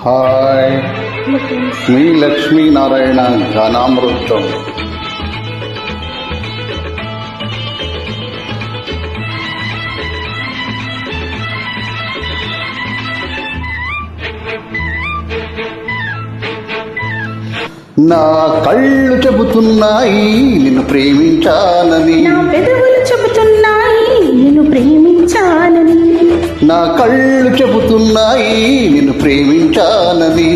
Hi, మీ లక్ష్మీనారాయణ గానామృతం. నా కళ్ళు చెబుతున్నాయి నిన్ను ప్రేమించాలని, నా పెదవులు చెబుతున్నాయి నిన్ను ప్రేమించాలని, నా కళ్ళు చెబుతున్నాయి నిన్ను ప్రేమించాలని,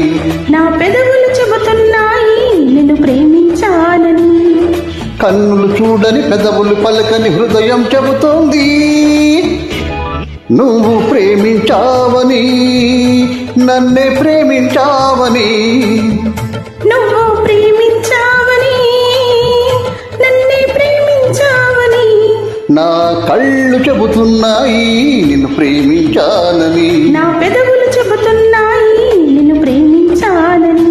నా పెదవులు చెబుతున్నాయి నిన్ను ప్రేమించాలని, కన్నులు చూడని పెదవులు పలకని హృదయం చెబుతోంది నువ్వు ప్రేమించావని, నన్నే ప్రేమించావని. నువ్వు ప్రేమించావని నన్నే ప్రేమించావని, నా కళ్ళు చెబుతున్నాయి నిన్ను ప్రేమించాలని, నా పెదవులు చెబుతున్నాయి నిన్ను ప్రేమించాలని.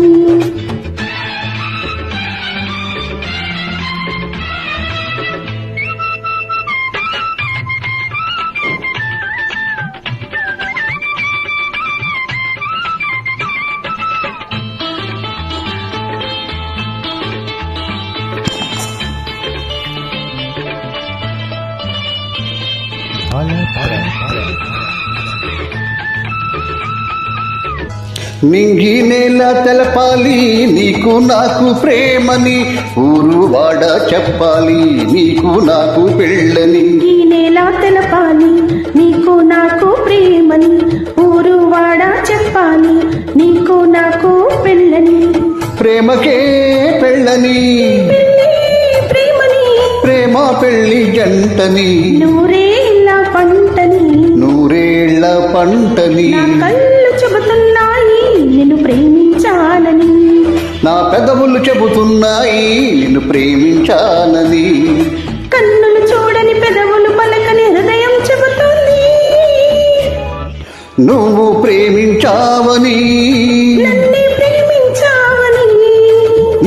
నింగి నేల తెలపాలి నీకు నాకు ప్రేమని, ఊరు వాడ చెప్పాలి నీకు నాకు పెళ్ళని. ఈ నేల తెలపాలి నీకు నాకు ప్రేమని, ఊరు వాడ చెప్పాలి నీకు నాకు పెళ్ళని. ప్రేమకే పెళ్ళని, ప్రేమని ప్రేమ పెళ్ళి జంటని, నూరేళ్ళ పంటని, నూరేళ్ల పంటని. నా కళ్ళు చెబుతున్నాయి నిన్ను ప్రేమించాలని, నా పెదవులు చెబుతున్నాయి నిన్ను ప్రేమించాలని, కన్నులు చూడని పెదవులు పలకని హృదయం చెబుతుంది నువ్వు ప్రేమించావని, నన్నే ప్రేమించావని,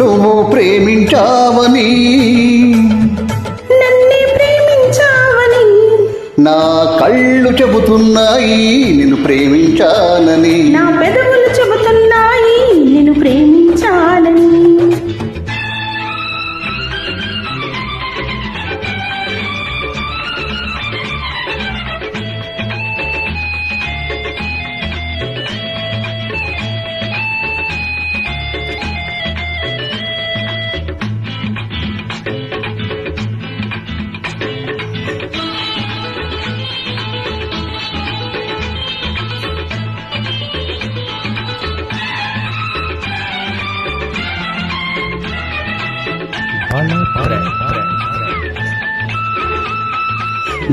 నువ్వు ప్రేమించావని. నన్నే ప్రేమించావని, నా కళ్ళు చెబుతున్నాయి నిన్ను ప్రేమించాలని, నా పెదవులు చెబుతున్నాయి నిన్ను ప్రేమించాలని.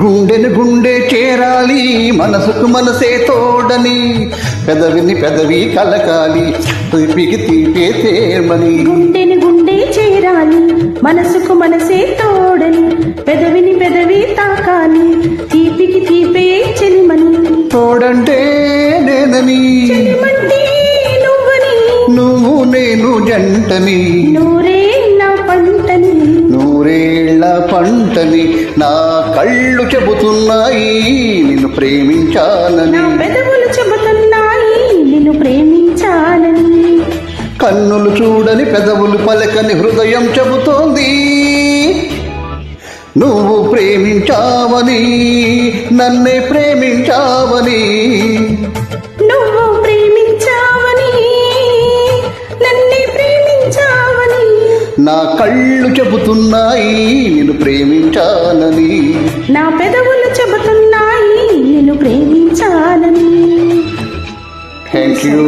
గుండెను గుండె చేరాలి మనసుకు మనసే తోడని, పెదవిని పెదవి కలకాలి తీపికి తీపే తేమని. గుండెని గుండె చేరాలి మనసుకు మనసే తోడని, పెదవిని పెదవి తాకాలి తీపికి తీపే చెలిమని. తోడంటే నేనని, చెలిమంటే నువ్వని, నువ్వు నేను జంటని, నూరేళ్ళ పంటని, నూరేళ్ల పంటని. నా కళ్ళు చెబుతున్నాయి నిన్ను ప్రేమించాలని, నా పెదవులు చెబుతున్నాయి నిన్ను ప్రేమించాలని, కన్నులు చూడని పెదవులు పలకని హృదయం చెబుతోంది నువ్వు ప్రేమించావని, నన్నే ప్రేమించావని. నువ్వు ప్రేమించావని నన్నే ప్రేమించావని, నా కళ్ళు చెబుతున్నాయి నిన్ను ప్రేమించాలని, నా పెదవులు చెబుతున్నాయి నిన్ను ప్రేమించాలని. Thank you.